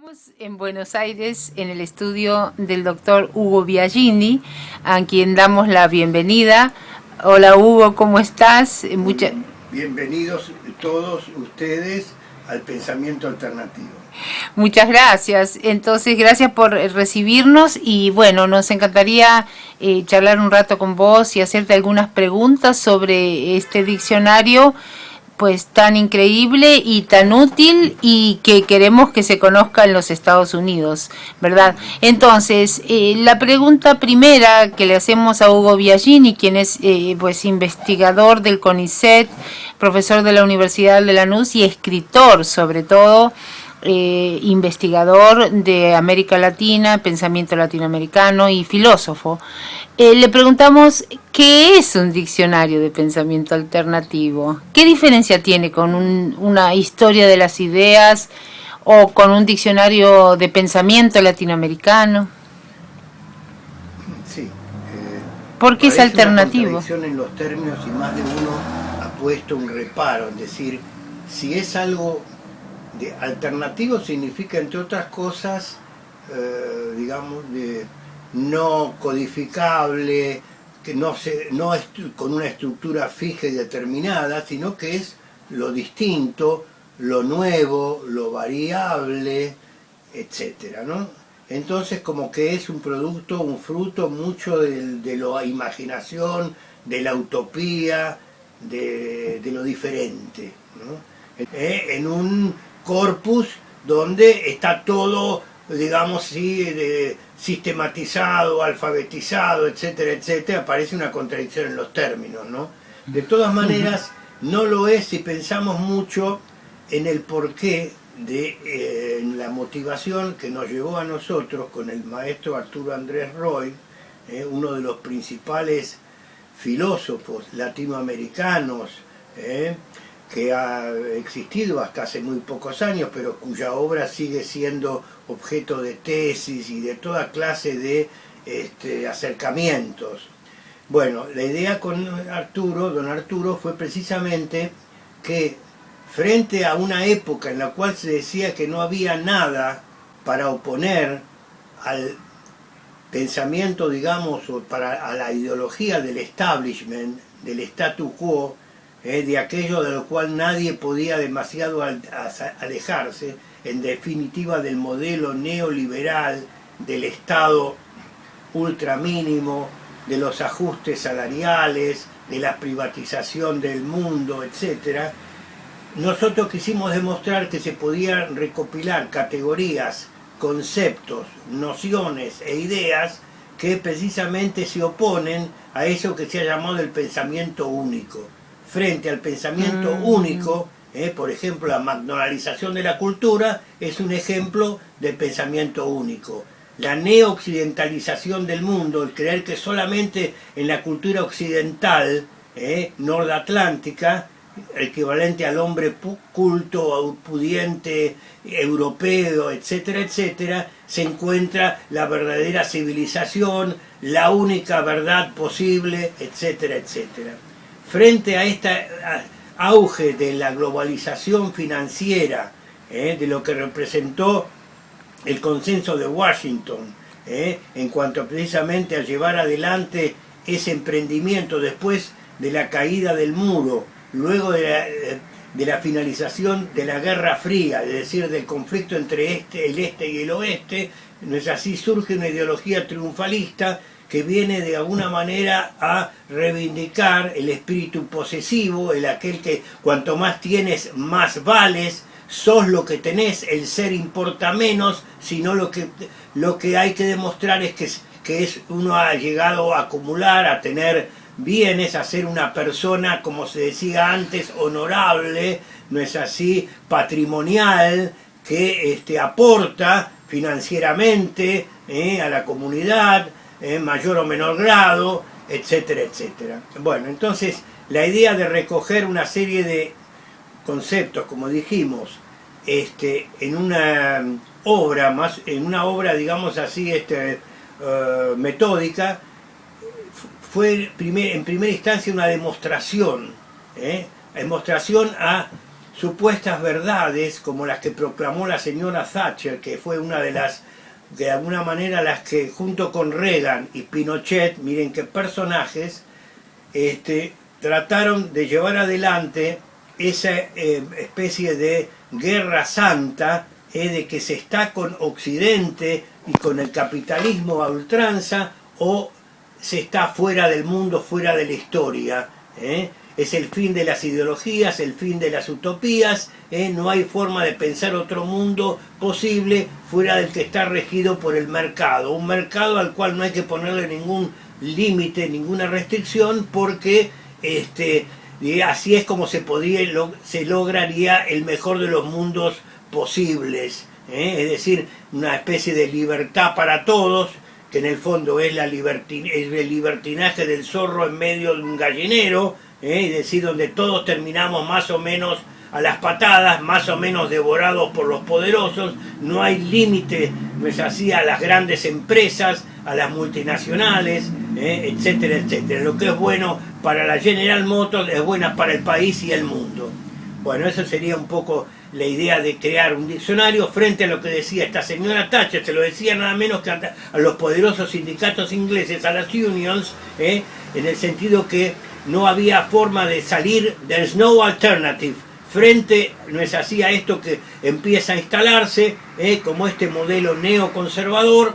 Estamos en Buenos Aires, en el estudio del doctor Hugo Biagini, a quien damos la bienvenida. Hola Hugo, ¿cómo estás? Bienvenidos todos ustedes al pensamiento alternativo. Muchas gracias. Entonces, gracias por recibirnos y bueno, nos encantaría charlar un rato con vos y hacerte algunas preguntas sobre este diccionario pues tan increíble y tan útil y que queremos que se conozca en los Estados Unidos, ¿verdad? Entonces, la pregunta primera que le hacemos a Hugo Biagini, quien es pues investigador del CONICET, profesor de la Universidad de Lanús y escritor sobre todo, investigador de América Latina, pensamiento latinoamericano y filósofo. Le preguntamos qué es un diccionario de pensamiento alternativo, qué diferencia tiene con una historia de las ideas o con un diccionario de pensamiento latinoamericano. Sí, ¿Por qué es parece una alternativo? contradicción en los términos y más de uno ha puesto un reparo, es decir, si es algo de alternativo significa entre otras cosas, digamos, de no codificable, que no es con una estructura fija y determinada, sino que es lo distinto, lo nuevo, lo variable, etcétera, ¿no? Entonces como que es un producto, un fruto mucho de la imaginación, de la utopía, de lo diferente, ¿no? En un corpus donde está todo, digamos, sí, sistematizado, alfabetizado, etcétera, etcétera, parece una contradicción en los términos, ¿no? De todas maneras, no lo es si pensamos mucho en el porqué de la motivación que nos llevó a nosotros con el maestro Arturo Andrés Roy, uno de los principales filósofos latinoamericanos, que ha existido hasta hace muy pocos años, pero cuya obra sigue siendo objeto de tesis y de toda clase de acercamientos. Bueno, la idea con don Arturo, fue precisamente que frente a una época en la cual se decía que no había nada para oponer al pensamiento, digamos, o a la ideología del establishment, del statu quo, de aquello de lo cual nadie podía demasiado alejarse, en definitiva del modelo neoliberal, del Estado ultramínimo, de los ajustes salariales, de la privatización del mundo, etc. Nosotros quisimos demostrar que se podían recopilar categorías, conceptos, nociones e ideas que precisamente se oponen a eso que se ha llamado el pensamiento único. Frente al pensamiento único, por ejemplo, la McDonaldización de la cultura es un ejemplo de pensamiento único. La neoccidentalización del mundo, el creer que solamente en la cultura occidental, nordatlántica, equivalente al hombre culto, pudiente, europeo, etcétera, etcétera, se encuentra la verdadera civilización, la única verdad posible, etcétera, etcétera. Frente a este auge de la globalización financiera, de lo que representó el consenso de Washington, en cuanto precisamente a llevar adelante ese emprendimiento después de la caída del muro, luego de la finalización de la Guerra Fría, es decir, del conflicto entre el este y el oeste, no es así, surge una ideología triunfalista que viene de alguna manera a reivindicar el espíritu posesivo, el aquel que cuanto más tienes, más vales, sos lo que tenés, el ser importa menos, sino lo que hay que demostrar es que uno ha llegado a acumular, a tener bienes, a ser una persona, como se decía antes, honorable, no es así, patrimonial, que aporta financieramente a la comunidad, en mayor o menor grado, etcétera, etcétera. Bueno, entonces la idea de recoger una serie de conceptos, como dijimos, en una obra, digamos así, metódica, fue en primera instancia una demostración, demostración a supuestas verdades como las que proclamó la señora Thatcher, que fue una de las, de alguna manera, las que junto con Reagan y Pinochet, miren qué personajes, trataron de llevar adelante esa especie de guerra santa, de que se está con Occidente y con el capitalismo a ultranza, o se está fuera del mundo, fuera de la historia. Es el fin de las ideologías, el fin de las utopías, no hay forma de pensar otro mundo posible fuera del que está regido por el mercado, un mercado al cual no hay que ponerle ningún límite, ninguna restricción, porque así es como se lograría el mejor de los mundos posibles, es decir, una especie de libertad para todos, que en el fondo es el libertinaje del zorro en medio de un gallinero, es decir, donde todos terminamos más o menos a las patadas, más o menos devorados por los poderosos, no hay límite, no es así, a las grandes empresas, a las multinacionales, etcétera, etcétera. Lo que es bueno para la General Motors es buena para el país y el mundo. Bueno, eso sería un poco la idea de crear un diccionario frente a lo que decía esta señora Thatcher. Se lo decía nada menos que a los poderosos sindicatos ingleses, a las unions, en el sentido que no había forma de salir, there's no alternative, frente, no es así, a esto que empieza a instalarse, como este modelo neoconservador,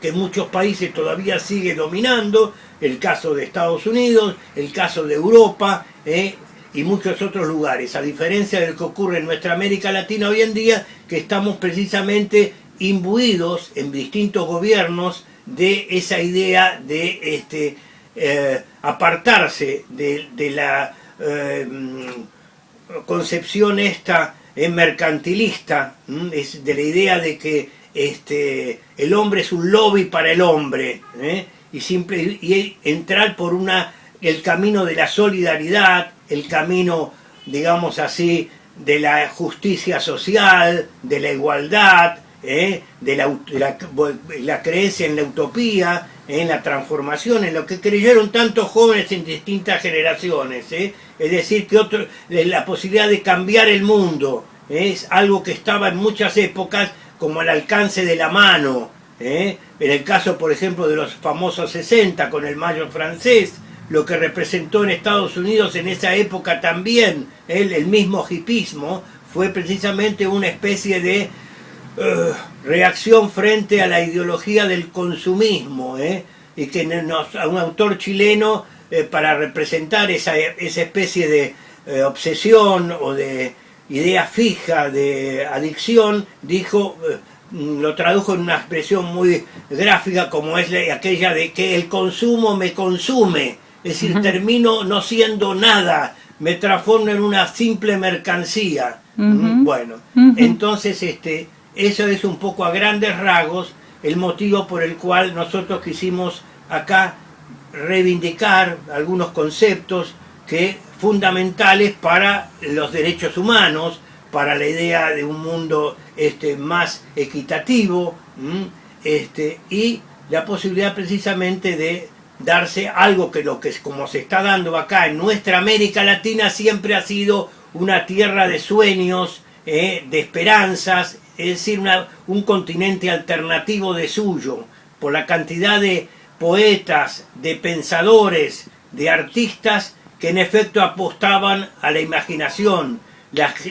que muchos países todavía sigue dominando, el caso de Estados Unidos, el caso de Europa, y muchos otros lugares, a diferencia de lo que ocurre en nuestra América Latina hoy en día, que estamos precisamente imbuidos en distintos gobiernos de esa idea de apartarse de la concepción esta mercantilista, de la idea de que el hombre es un lobby para el hombre, y entrar por el camino de la solidaridad, el camino, digamos así, de la justicia social, de la igualdad, de la creencia en la utopía, en la transformación, en lo que creyeron tantos jóvenes en distintas generaciones, es decir, que la posibilidad de cambiar el mundo es algo que estaba en muchas épocas como al alcance de la mano, en el caso, por ejemplo, de los famosos 60 con el Mayo francés, lo que representó en Estados Unidos en esa época también, el mismo hipismo, fue precisamente una especie de reacción frente a la ideología del consumismo, y que a un autor chileno, para representar esa especie de obsesión o de idea fija de adicción, dijo, lo tradujo en una expresión muy gráfica como es aquella de que el consumo me consume, es decir, termino no siendo nada, me transformo en una simple mercancía. Bueno, entonces eso es un poco a grandes rasgos el motivo por el cual nosotros quisimos acá reivindicar algunos conceptos fundamentales para los derechos humanos, para la idea de un mundo más equitativo, y la posibilidad precisamente de darse algo que como se está dando acá en nuestra América Latina siempre ha sido una tierra de sueños, de esperanzas, es decir, un continente alternativo de suyo, por la cantidad de poetas, de pensadores, de artistas que en efecto apostaban a la imaginación.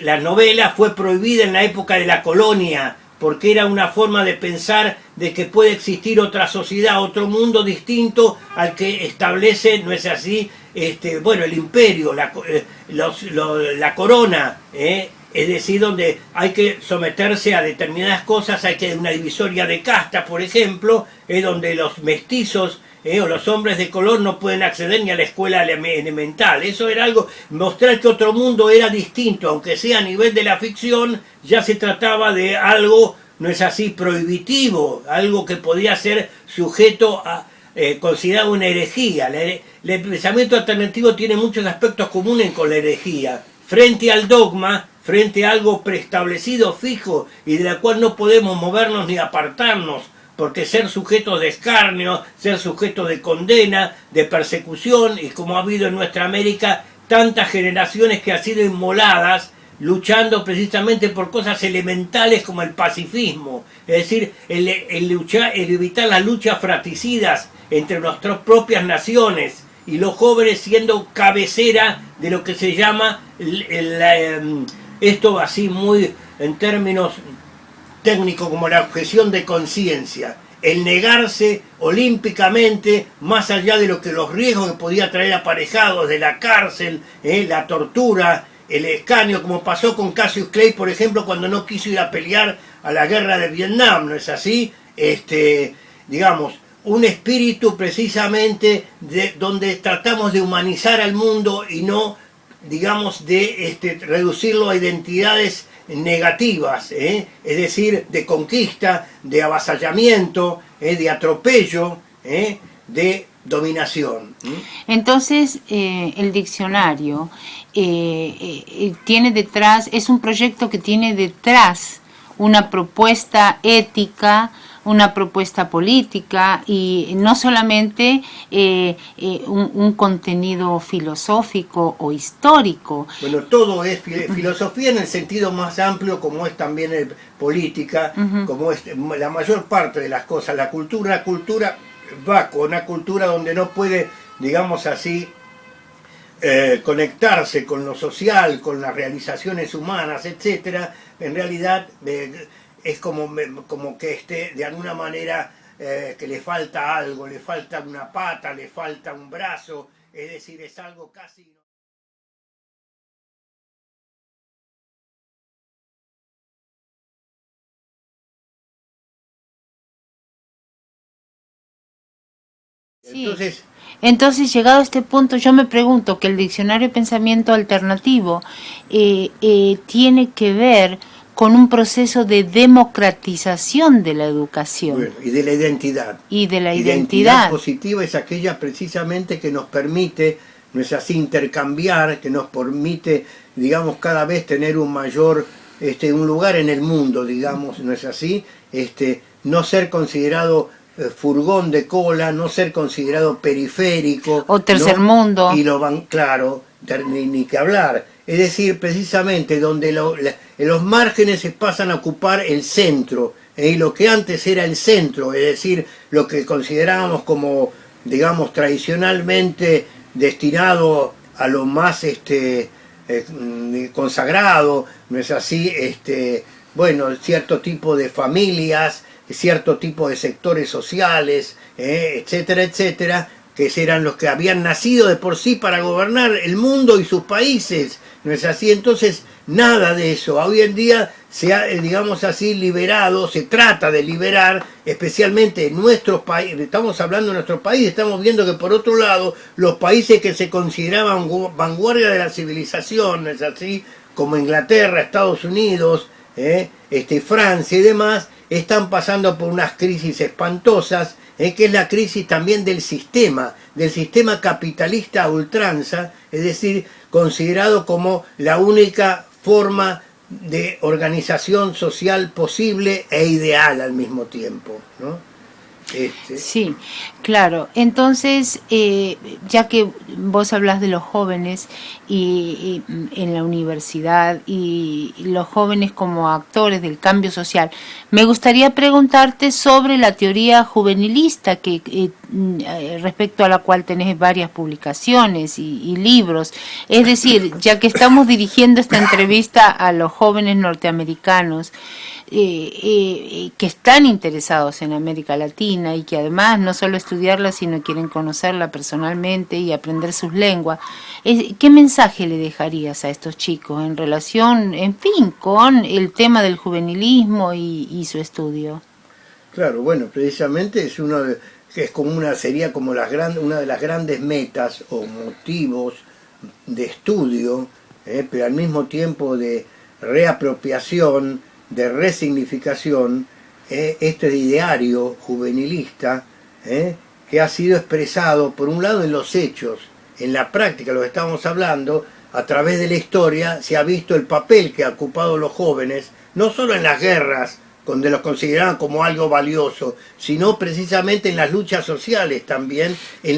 La novela fue prohibida en la época de la colonia, porque era una forma de pensar de que puede existir otra sociedad, otro mundo distinto al que establece, ¿no es así?, el imperio, la corona, es decir, donde hay que someterse a determinadas cosas, hay que una divisoria de casta, por ejemplo, donde los mestizos o los hombres de color no pueden acceder ni a la escuela elemental. Eso era algo, mostrar que otro mundo era distinto, aunque sea a nivel de la ficción, ya se trataba de algo, no es así, prohibitivo, algo que podía ser sujeto a, considerado una herejía. El pensamiento alternativo tiene muchos aspectos comunes con la herejía. Frente al dogma, frente a algo preestablecido, fijo, y de la cual no podemos movernos ni apartarnos, porque ser sujetos de escarnio, ser sujetos de condena, de persecución, y como ha habido en nuestra América tantas generaciones que han sido inmoladas, luchando precisamente por cosas elementales como el pacifismo, es decir, el evitar las luchas fratricidas entre nuestras propias naciones, y los jóvenes siendo cabecera de lo que se llama esto así muy en términos técnicos como la objeción de conciencia, el negarse olímpicamente más allá de lo que los riesgos que podía traer aparejados de la cárcel, la tortura, el escarnio, como pasó con Cassius Clay, por ejemplo, cuando no quiso ir a pelear a la guerra de Vietnam, ¿no es así? Digamos, un espíritu precisamente donde tratamos de humanizar al mundo y no, digamos, de reducirlo a identidades negativas, es decir, de conquista, de avasallamiento, de atropello, de dominación. Entonces, el diccionario tiene detrás, es un proyecto que tiene detrás una propuesta ética, una propuesta política y no solamente un contenido filosófico o histórico. Bueno, todo es filosofía en el sentido más amplio, como es también política, como es la mayor parte de las cosas. La cultura va con una cultura donde no puede, digamos así, conectarse con lo social, con las realizaciones humanas, etcétera. En realidad es como que de alguna manera que le falta algo, le falta una pata, le falta un brazo, es decir, es algo casi... Sí. Entonces, llegado a este punto, yo me pregunto que el diccionario de pensamiento alternativo tiene que ver con un proceso de democratización de la educación. Bueno, y de la identidad. Y de la identidad positiva es aquella precisamente que nos permite, no es así, intercambiar, que nos permite, digamos, cada vez tener un mayor, un lugar en el mundo, digamos, no es así, no ser considerado furgón de cola, no ser considerado periférico o tercer mundo, y lo van, claro, ni que hablar, es decir, precisamente donde los márgenes se pasan a ocupar el centro, y lo que antes era el centro, es decir, lo que considerábamos como, digamos, tradicionalmente destinado a lo más consagrado, no es así, bueno, cierto tipo de familias, cierto tipo de sectores sociales, etcétera, etcétera, que eran los que habían nacido de por sí para gobernar el mundo y sus países, ¿no es así? Entonces, nada de eso. Hoy en día se ha, digamos así, liberado, se trata de liberar, especialmente en nuestros países, estamos hablando de nuestro país, estamos viendo que por otro lado, los países que se consideraban vanguardia de la civilización, ¿no es así? Como Inglaterra, Estados Unidos, Francia y demás, están pasando por unas crisis espantosas, que es la crisis también del sistema capitalista a ultranza, es decir, considerado como la única forma de organización social posible e ideal al mismo tiempo, ¿no? Sí, claro. Entonces, ya que vos hablas de los jóvenes y en la universidad y los jóvenes como actores del cambio social, me gustaría preguntarte sobre la teoría juvenilista respecto a la cual tenés varias publicaciones y libros. Es decir, ya que estamos dirigiendo esta entrevista a los jóvenes norteamericanos, que están interesados en América Latina y que además no solo estudiarla, sino quieren conocerla personalmente y aprender sus lenguas, ¿qué mensaje le dejarías a estos chicos en relación, en fin, con el tema del juvenilismo y su estudio? Claro, bueno, precisamente sería como una de las grandes metas o motivos de estudio, pero al mismo tiempo de reapropiación, de resignificación, este ideario juvenilista, que ha sido expresado por un lado en los hechos, en la práctica, lo que estamos hablando, a través de la historia se ha visto el papel que han ocupado los jóvenes, no solo en las guerras donde los consideraban como algo valioso, sino precisamente en las luchas sociales también, en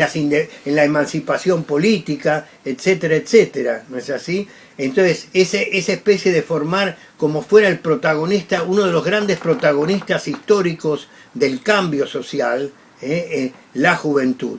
la emancipación política, etcétera, etcétera, ¿no es así? Entonces, esa especie de formar como fuera el protagonista, uno de los grandes protagonistas históricos del cambio social, la juventud.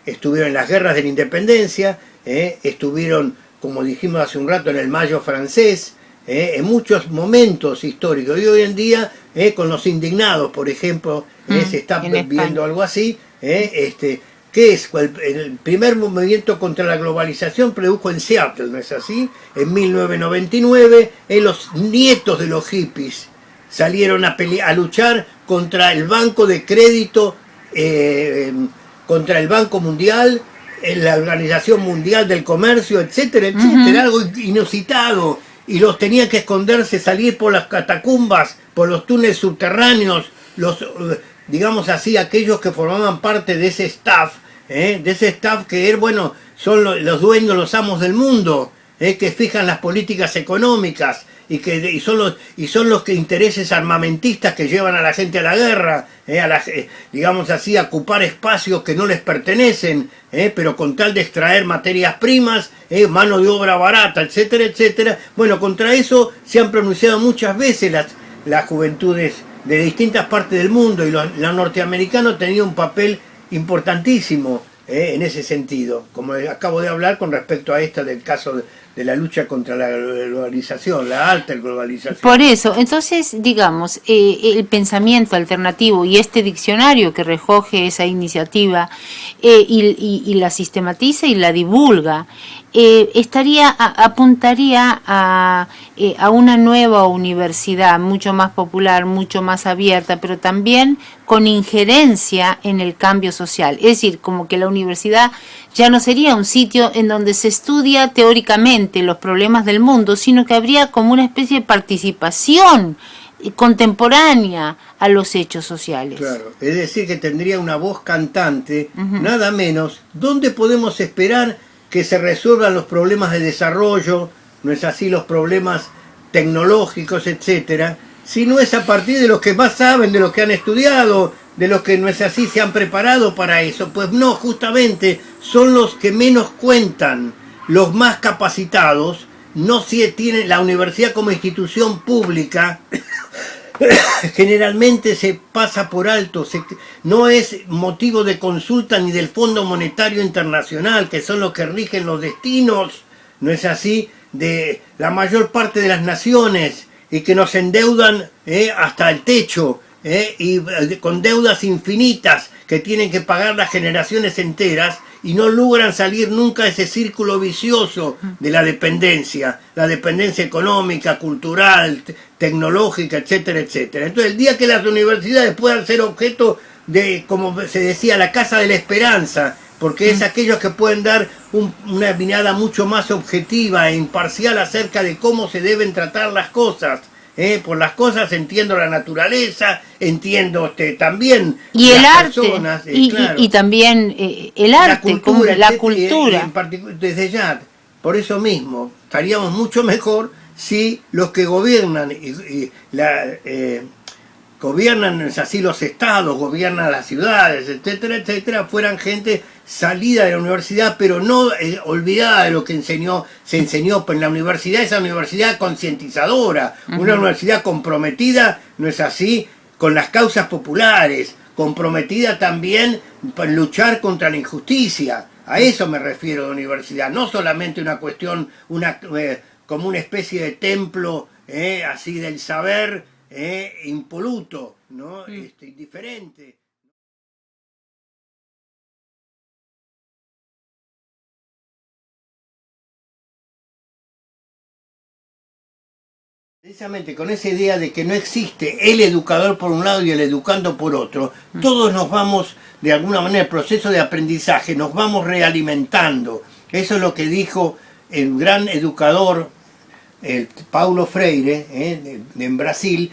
Estuvieron en las guerras de la independencia, estuvieron, como dijimos hace un rato, en el Mayo francés, en muchos momentos históricos. Y hoy en día, con los indignados, por ejemplo, se está viendo algo así, que es el primer movimiento contra la globalización produjo en Seattle, ¿no es así? En 1999, los nietos de los hippies salieron a luchar contra el Banco de Crédito, contra el Banco Mundial, la Organización Mundial del Comercio, etcétera, etcétera, algo inusitado. Y los tenían que esconderse, salir por las catacumbas, por los túneles subterráneos, digamos así, aquellos que formaban parte de ese staff que bueno, son los dueños, los amos del mundo, que fijan las políticas económicas y son los que intereses armamentistas que llevan a la gente a la guerra, digamos así, a ocupar espacios que no les pertenecen, pero con tal de extraer materias primas, mano de obra barata, etcétera, etcétera. Bueno, contra eso se han pronunciado muchas veces las juventudes de distintas partes del mundo, y los norteamericanos tenían un papel importantísimo en ese sentido, como acabo de hablar con respecto a esta del caso de la lucha contra la globalización, la alta globalización. Por eso, entonces, digamos, el pensamiento alternativo y este diccionario que recoge esa iniciativa y la sistematiza y la divulga, apuntaría a una nueva universidad mucho más popular, mucho más abierta, pero también con injerencia en el cambio social. Es decir, como que la universidad ya no sería un sitio en donde se estudia teóricamente los problemas del mundo, sino que habría como una especie de participación contemporánea a los hechos sociales. Claro, es decir, que tendría una voz cantante, nada menos. ¿Dónde podemos esperar que se resuelvan los problemas de desarrollo, no es así, los problemas tecnológicos, etcétera, si no es a partir de los que más saben, de los que han estudiado, de los que no es así se han preparado para eso? Pues no, justamente son los que menos cuentan, los más capacitados. No se tiene la universidad como institución pública, generalmente se pasa por alto, no es motivo de consulta ni del Fondo Monetario Internacional, que son los que rigen los destinos, no es así, de la mayor parte de las naciones, y que nos endeudan hasta el techo, y con deudas infinitas que tienen que pagar las generaciones enteras, y no logran salir nunca de ese círculo vicioso de la dependencia económica, cultural, tecnológica, etcétera, etcétera. Entonces, el día que las universidades puedan ser objeto de, como se decía, la casa de la esperanza, porque es aquellos que pueden dar una mirada mucho más objetiva e imparcial acerca de cómo se deben tratar las cosas. Por las cosas entiendo la naturaleza, entiendo también y el las arte personas, claro, y también el arte, la cultura. Desde ya, por eso mismo, estaríamos mucho mejor si los que gobiernan gobiernan así los estados, gobiernan las ciudades, etcétera, etcétera, fueran gente salida de la universidad, pero no olvidada de lo que se enseñó en la universidad, esa universidad concientizadora, una universidad comprometida, no es así, con las causas populares, comprometida también para luchar contra la injusticia. A eso me refiero de universidad, no solamente una cuestión, como una especie de templo así del saber, impoluto, ¿no? Indiferente. Precisamente con esa idea de que no existe el educador por un lado y el educando por otro, todos nos vamos, de alguna manera, el proceso de aprendizaje, nos vamos realimentando. Eso es lo que dijo el gran educador Paulo Freire, en Brasil,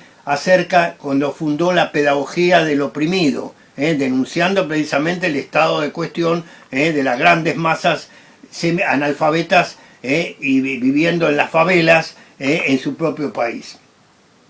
cuando fundó la pedagogía del oprimido, denunciando precisamente el estado de cuestión de las grandes masas analfabetas y viviendo en las favelas en su propio país.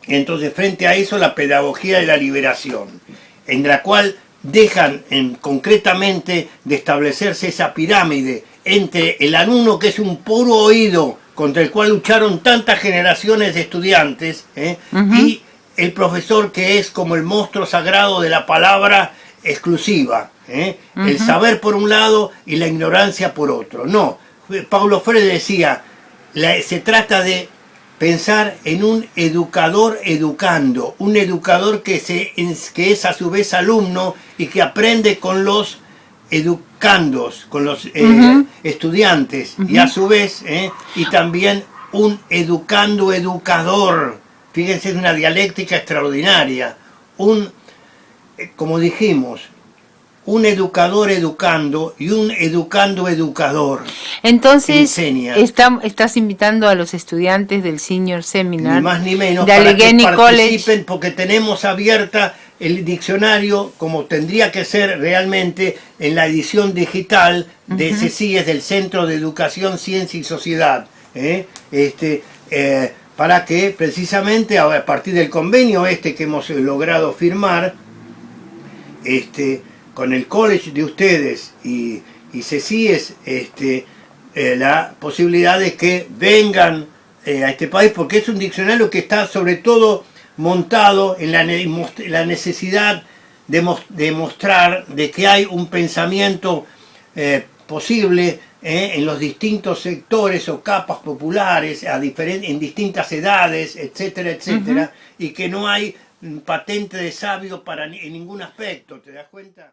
Entonces, frente a eso, la pedagogía de la liberación, en la cual dejan concretamente de establecerse esa pirámide entre el alumno, que es un puro oído contra el cual lucharon tantas generaciones de estudiantes, y el profesor, que es como el monstruo sagrado de la palabra exclusiva, el saber por un lado y la ignorancia por otro. No, Paulo Freire decía, se trata de pensar en un educador educando, un educador que es a su vez alumno y que aprende con los educandos, con los estudiantes, y a su vez, y también un educando educador. Fíjense, es una dialéctica extraordinaria. Como dijimos, un educador educando y un educando educador. Entonces, estás invitando a los estudiantes del Senior Seminar, ni más ni menos, de para que participen, College, porque tenemos abierta el diccionario, como tendría que ser realmente en la edición digital de CECIES, del Centro de Educación, Ciencia y Sociedad, para que precisamente a partir del convenio que hemos logrado firmar, con el college de ustedes y CECIES, la posibilidad de que vengan a este país, porque es un diccionario que está sobre todo montado en la necesidad de mostrar de que hay un pensamiento posible en los distintos sectores o capas populares, en distintas edades, etcétera, etcétera, y que no hay patente de sabio en ningún aspecto, ¿te das cuenta?